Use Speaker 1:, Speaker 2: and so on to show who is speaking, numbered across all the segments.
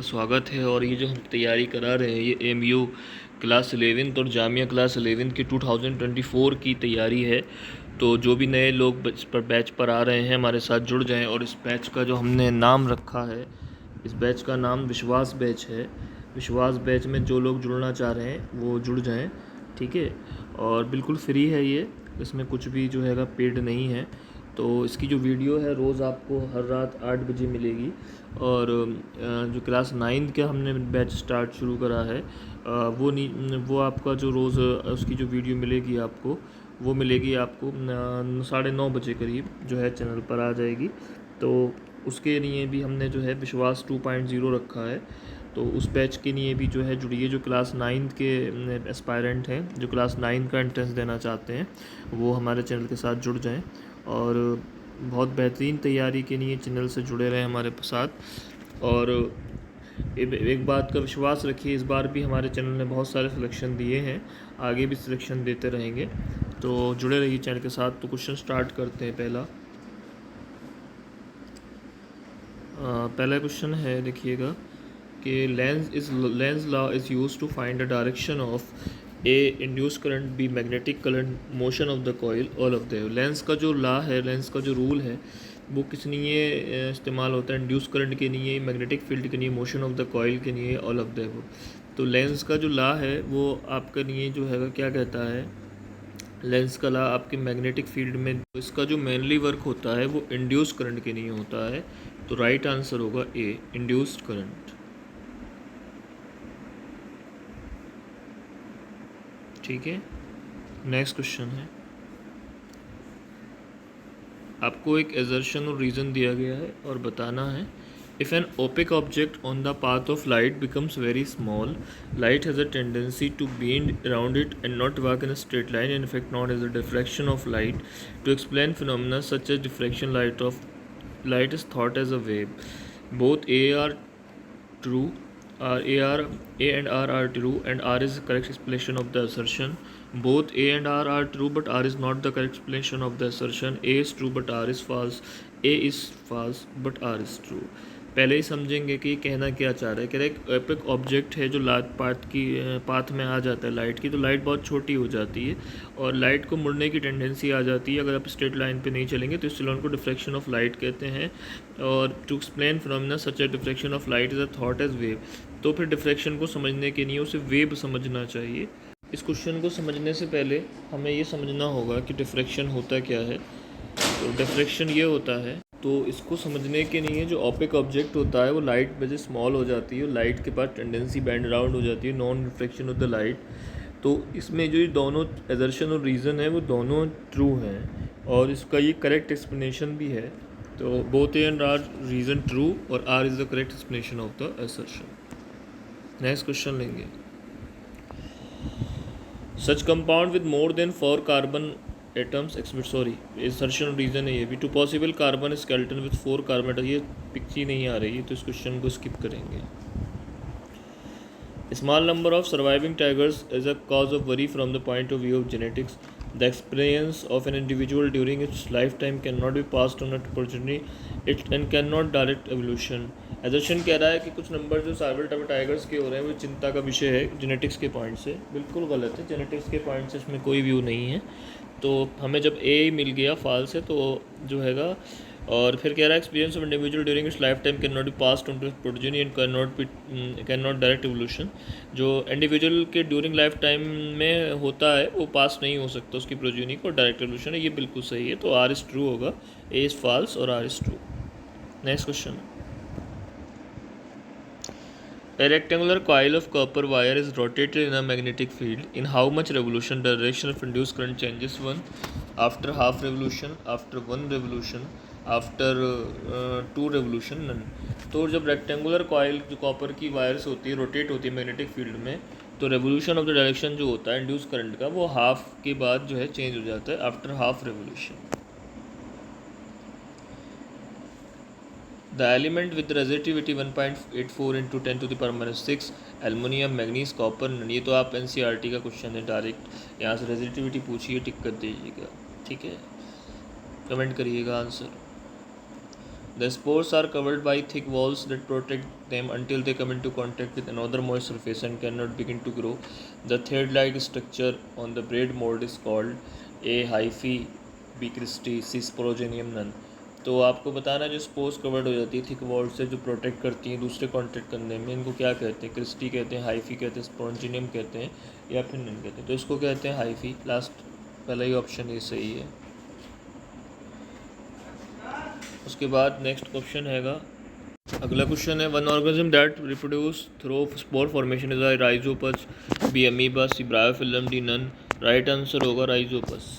Speaker 1: स्वागत है। और ये जो हम तैयारी करा रहे हैं ये एमयू क्लास 11 और जामिया क्लास 11 की 2024 की तैयारी है। तो जो भी नए लोग बैच पर आ रहे हैं हमारे साथ जुड़ जाएं। और इस बैच का जो हमने नाम रखा है, इस बैच का नाम विश्वास बैच है। विश्वास बैच में जो लोग जुड़ना चाह रहे हैं वो जुड़ जाएं, ठीक है। और बिल्कुल फ्री है ये, इसमें कुछ भी जो है पेड नहीं है। तो इसकी जो वीडियो है रोज़ आपको हर रात 8 बजे मिलेगी। और जो क्लास 9 का हमने बैच स्टार्ट शुरू करा है वो आपका जो रोज़ उसकी जो वीडियो मिलेगी आपको, वो मिलेगी आपको 9:30 बजे करीब जो है चैनल पर आ जाएगी। तो उसके लिए भी हमने जो है विश्वास 2.0 रखा है। तो उस बैच के लिए भी जो है जुड़िए। जो क्लास 9 के एस्पायरेंट हैं, जो क्लास 9 का एंट्रेंस देना चाहते हैं, वो हमारे चैनल के साथ जुड़ जाएं। और बहुत बेहतरीन तैयारी के लिए चैनल से जुड़े रहें हमारे साथ। और एक बात का विश्वास रखिए, इस बार भी हमारे चैनल ने बहुत सारे सिलेक्शन दिए हैं, आगे भी सिलेक्शन देते रहेंगे। तो जुड़े रहिए चैनल के साथ। तो क्वेश्चन स्टार्ट करते हैं। पहला क्वेश्चन है, देखिएगा कि Lenz law is use to find the direction of A induce current, B magnetic current, motion of the coil, all of the. Lenz का जो लॉ है, लेंस का जो रूल है, वो किस लिए इस्तेमाल होता है? इंड्यूस करंट के लिए, मैग्नेटिक फील्ड के लिए, मोशन ऑफ द कॉइल के लिए, ऑल ऑफ द। तो लेंस का जो लॉ है वो आपके लिए जो है क्या कहता है? लेंस का लॉ आपके मैग्नेटिक फील्ड में इसका जो मेनली वर्क होता है वो इंड्यूस करंट के लिए होता है। तो राइट आंसर होगा ए, इंड्यूस्ड करंट। ठीक है। नेक्स्ट क्वेश्चन है, आपको एक एजर्शन और रीज़न दिया गया है और बताना है। If an opaque object on the path of light becomes very small, light has a tendency to bend around it and not work in a straight line, in effect not as a diffraction of light. To explain phenomena such as diffraction light is thought as a wave. Both A are true. A and R are true, and R is the correct explanation of the assertion. Both A and R are true, but R is not the correct explanation of the assertion. A is true, but R is false. A is false, but R is true. पहले ही समझेंगे कि कहना क्या चाह रहा है। कह रहा है एक एपिक ऑब्जेक्ट है जो पाथ में आ जाता है लाइट की, तो लाइट बहुत छोटी हो जाती है और लाइट को मुड़ने की टेंडेंसी आ जाती है अगर आप स्ट्रेट लाइन पे नहीं चलेंगे। तो इस चलन को डिफ्रैक्शन ऑफ लाइट कहते हैं। और to explain phenomena such a diffraction of light is a thought as wave. तो फिर डिफ्रैक्शन को समझने के लिए उसे वेव समझना चाहिए। इस क्वेश्चन को समझने से पहले हमें ये समझना होगा कि डिफ्रैक्शन होता क्या है। तो डिफ्रैक्शन ये होता है, तो इसको समझने के लिए जो ऑपिक ऑब्जेक्ट होता है वो लाइट वजह स्मॉल हो जाती है, लाइट के पास टेंडेंसी बैंड अराउंड हो जाती है, non reflection of the light. तो इसमें जो ये दोनों एजर्शन और रीज़न है वो दोनों ट्रू हैं और इसका ये करेक्ट एक्सप्लेनेशन भी है। तो both A and R reason true और R is the correct explanation of the assertion. Next question लेंगे। Such compound with more than 4 carbon atoms assertion reason है ये भी। Two possible carbon skeleton with 4 carbon, ये picture नहीं आ रही है तो इस क्वेश्चन को स्किप करेंगे। Small number of surviving tigers is a cause of worry from the point of view of genetics. The experience of an individual during its lifetime cannot be passed on opportunity it and cannot direct evolution. Assertion कह रहा है कि कुछ number जो survival tigers के हो रहे हैं वो चिंता का विषय है जेनेटिक्स के पॉइंट से। बिल्कुल गलत है, जेनेटिक्स के पॉइंट से इसमें कोई व्यू नहीं है। तो हमें जब ए मिल गया फॉल्स है तो जो हैगा। और फिर कह रहा है experience of individual during its lifetime cannot be passed on to progeny and cannot direct evolution. जो इंडिविजुअल के ड्यूरिंग लाइफ टाइम में होता है वो पास नहीं हो सकता उसकी प्रोटोजेनी को, डायरेक्ट एवोल्यूशन है। ये बिल्कुल सही है, तो आर इज़ ट्रू होगा, ए इज़ फॉल्स और R is true. Next question. A rectangular coil of copper wire is rotated in a magnetic field. In how much revolution the direction of induced current changes? 1. After half revolution, after 1 revolution, after 2 revolution, none. तो जब rectangular coil जो copper की wires होती है rotate होती है magnetic field में, तो रेवोल्यूशन ऑफ द डायरेक्शन जो होता है इंड्यूस करंट का वो हाफ के बाद जो है चेंज हो जाता है after half revolution. The element with resistivity 1.84 into 10 to the power minus 6, aluminium, manganese, copper, ये तो आप NCERT का क्वेश्चन है डायरेक्ट। यहाँ से रेजिस्टिविटी पूछिए, टिक कर दीजिएगा, ठीक है। कमेंट करिएगा answer. The spores are covered by thick walls that protect them until they come into contact with another moist surface and cannot begin to grow. The thread-like structure on the braid mold is called A hyphae, B Christi, C Sporogenium none. तो आपको बताना जो spores covered हो जाती है thick wall से जो protect करती हैं दूसरे कॉन्टेक्ट करने में, इनको क्या कहते हैं? क्रिस्टी कहते हैं, हाइफी कहते हैं, स्पोरोजेनियम कहते हैं या फिर नन कहते हैं। तो इसको कहते हैं हाइफी। लास्ट पहला ही ऑप्शन ये सही है। उसके बाद नेक्स्ट क्वेश्चन हैगा, अगला क्वेश्चन है one organism that reproduce through spore formation is rhizopus, B amoeba, C bryophyllum, D none. Right answer होगा rhizopus.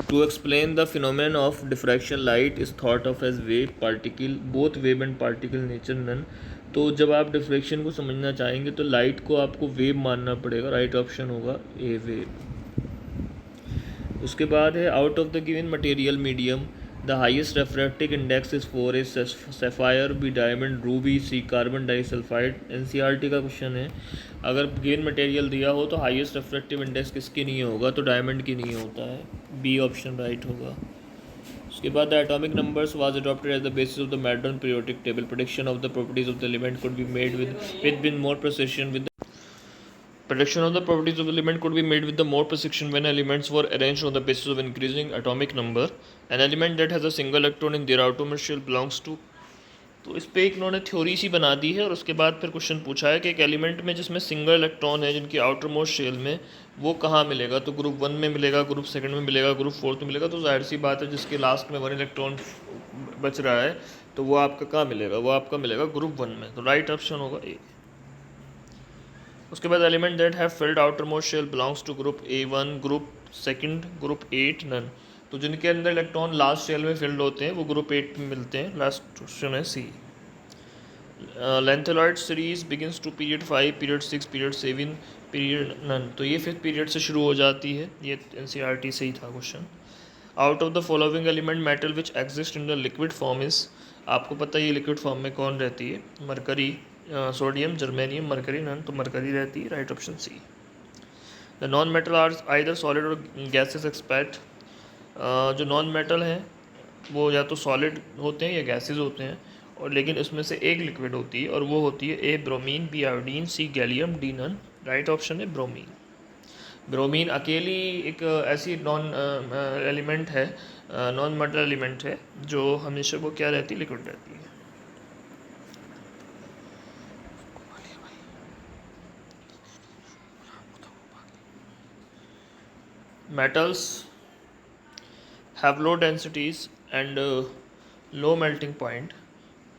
Speaker 1: To explain the phenomenon of diffraction, light is thought of as wave, particle, both wave and particle nature none। तो जब आप diffraction को समझना चाहेंगे तो light को आपको वेव मानना पड़ेगा। राइट ऑप्शन होगा ए वेव। उसके बाद है out of the given material medium the highest refractive index is 4 A sapphire, B diamond, ruby, C carbon disulphide. NCERT का क्वेश्चन है। अगर गिवन मटेरियल दिया हो तो हाईएस्ट रेफ्रैक्टिव इंडेक्स किसके नहीं होगा? तो डायमंड की नहीं होता है। बी ऑप्शन राइट होगा। उसके बाद the atomic numbers was adopted as the basis of the modern periodic table. Prediction of the properties of the element could be made with more precision with Prediction of the properties of element could be made with the more precision when elements were arranged on the basis of increasing atomic number. An element that has a single electron in their outermost shell belongs to। तो इस पे एक इन्होंने theory सी बना दी है और उसके बाद फिर क्वेश्चन पूछा है कि एक एलिमेंट में जिसमें सिंगल इलेक्ट्रॉन है जिनकी आउटर मोस्ट शेल में, वो कहाँ मिलेगा? तो ग्रुप 1 में मिलेगा, ग्रुप 2 में मिलेगा, ग्रुप 4 में मिलेगा। तो जाहिर सी बात है जिसके लास्ट में 1 इलेक्ट्रॉन बच रहा है तो वो आपका कहाँ मिलेगा? वो आपका मिलेगा ग्रुप 1 में। तो राइट ऑप्शन होगा ए। उसके बाद element that have filled outermost shell belongs to group A1, group 2, group 8 none. तो जिनके अंदर इलेक्ट्रॉन लास्ट शेल में फिल्ड होते हैं वो ग्रुप 8 में मिलते हैं। लास्ट ऑप्शन है C. Lanthanoid series begins to period 5, period 6, period 7, period none. तो ये 5th पीरियड से शुरू हो जाती है। ये एनसीईआरटी से ही था question. Out of the following element metal which exist in the liquid form is. आपको पता है ये लिक्विड फॉर्म में कौन रहती है? Mercury, sodium, germanium, mercury none. तो मरकरी रहती है। Right option C. The non metal are either solid और गैसेस एक्सपेक्ट। जो नॉन मेटल हैं वो या तो सॉलिड होते हैं या गैसेस होते हैं, और लेकिन उसमें से एक लिक्विड होती है और वो होती है A bromine, B iodine, C gallium, D none. Right option है ब्रोमीन। ब्रोमीन अकेली एक ऐसी नॉन एलिमेंट है, नॉन मेटल एलिमेंट है जो हमेशा वो क्या रहती है? लिक्विड रहती है। Metals have low densities and low melting point.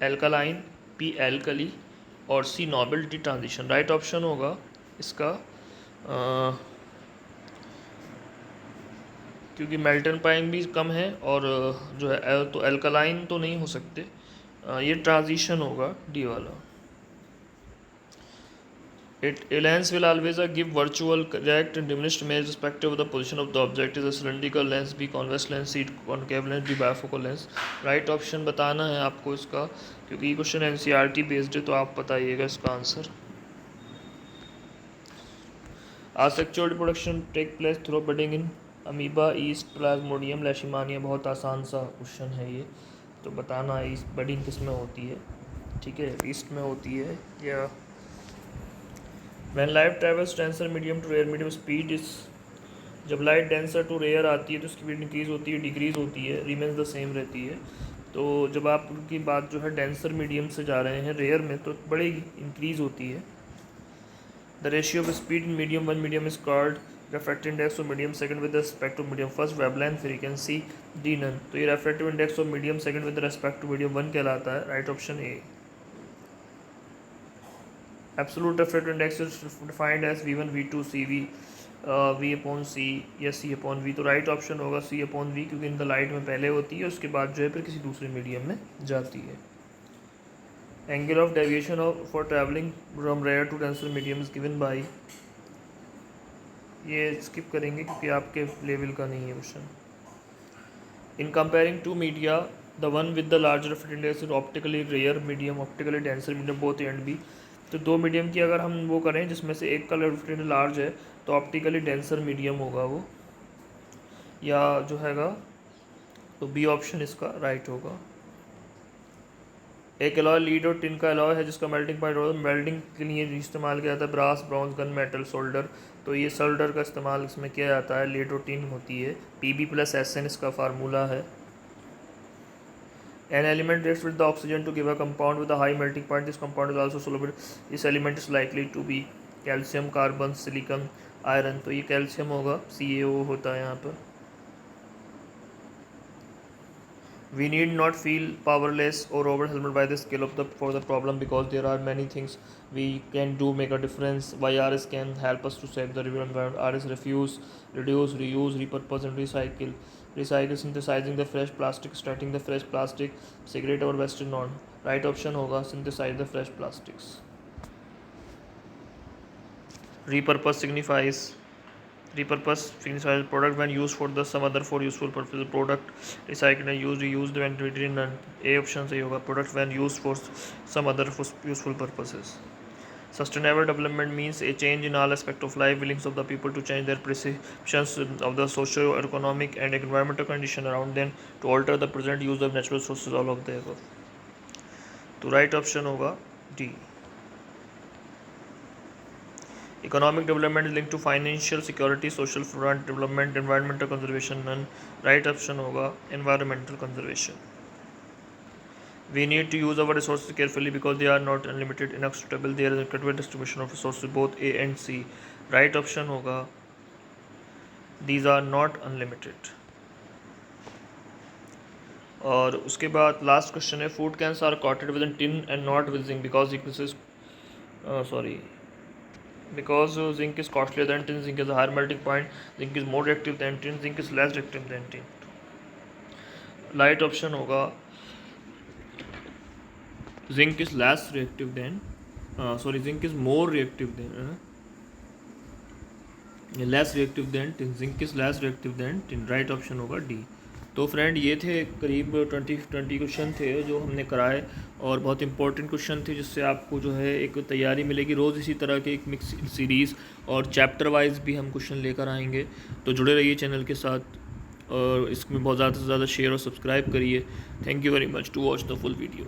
Speaker 1: Alkaline, P alkali और C nobility transition। Right option होगा इसका क्योंकि मेल्टन पॉइंट भी कम है और जो है तो एल्कलाइन तो नहीं हो सकते। ये ट्रांजिशन होगा डी वाला। A lens will always give virtual correct and diminished image respective of the position of the object is a cylindrical lens, B convex lens, C concave lens, D bifocal lens। Right option बताना है आपको इसका क्योंकि ये question NCERT based है, तो आप बताइएगा इसका answer. Asexual reproduction take place through budding in amoeba, yeast, plasmodium, leishmania। बहुत आसान सा क्वेश्चन है ये, तो बताना है ईस्ट बडिंग किस में होती है। ठीक है, ईस्ट में होती है या When light travels denser medium to rare medium speed is। जब लाइट डेंसर टू रेयर आती है तो स्पीड इंक्रीज होती है, डिक्रीज होती है, रिमेन्स द सेम रहती है। तो जब आप उनकी बात जो है डेंसर मीडियम से जा रहे हैं रेयर में तो बढ़ेगी, इंक्रीज होती है। The ratio of speed in medium 1 medium is called refractive index of medium, second with respect to medium first, wavelength, frequency, D none. तो ये refractive index of medium second with respect to medium 1 कहलाता है। Right option A. Absolute refractive index is defined as V1, V2, CV, V upon C या C upon V। तो right option होगा C upon V क्योंकि इनका light में पहले होती है उसके बाद जो है फिर किसी दूसरे मीडियम में जाती है। Angle of deviation of for travelling from rare to denser medium is given by. ये स्किप करेंगे क्योंकि आपके लेवल का नहीं है question. In comparing to media the one with the larger refractive index is optically rare medium, optically denser medium, both A and B. तो दो medium की अगर हम वो करें जिसमें से एक का रेफ्रैक्टिव लार्ज है तो ऑप्टिकली डेंसर मीडियम होगा वो, या जो हैगा तो बी ऑप्शन इसका राइट होगा। एक अलॉय लीड और टिन का अलॉय है जिसका मेल्टिंग पॉइंट होता है, मेल्टिंग के लिए इस्तेमाल किया जाता है brass, bronze, gun metal, solder. तो ये सोल्डर का इस्तेमाल इसमें किया जाता है। लीड और टिन होती है, Pb+SN इसका फार्मूला है। An element reacts with the oxygen to give a compound with a high melting point. This compound is also soluble. This element is likely to be calcium, carbon, silicon, iron. तो ये calcium होगा, CaO होता है यहाँ पर। We need not feel powerless or overwhelmed by the scale of for the problem, because there are many things we can do make a difference. Why RS can help us to save the environment. RS reduce, reuse, repurpose and recycle. Recycle, synthesizing the fresh plastic, extracting the fresh plastic, cigarette or western non. Right option होगा synthesize the fresh plastics. Repurpose signifies product when used for the some other for useful purpose. Product recycled and used, reused when treated. None. A option सही होगा, product when used for some other for useful purposes. Sustainable development means a change in all aspects of life, willingness of the people to change their perceptions of the socio-economic and environmental condition around them to alter the present use of natural sources, all of the above. तो right option होगा D. Economic development is linked to financial security, social front development, environmental conservation. None. Right option होगा environmental conservation. We need to use our resources carefully because they are not unlimited, inexhaustible. There is a critical distribution of resources, both A and C. Right option होगा these are not unlimited. और उसके बाद last question है, food cans are coated with a tin and not with zinc because because zinc is costlier than tin. Zinc is a higher melting point. Zinc is more reactive than tin. Zinc is less reactive than tin. Right option होगा zinc is less reactive than zinc is more reactive than less reactive than tin. Zinc is less reactive than tin. Right option होगा D. तो friend ये थे करीब 20 question थे जो हमने कराए और बहुत इंपॉर्टेंट क्वेश्चन थे जिससे आपको जो है एक तैयारी मिलेगी। रोज़ इसी तरह के एक मिक्स सीरीज़ और चैप्टर वाइज भी हम क्वेश्चन लेकर आएंगे, तो जुड़े रहिए चैनल के साथ और इसमें बहुत ज़्यादा से ज़्यादा शेयर और सब्सक्राइब करिए। Thank you very much to watch the full video.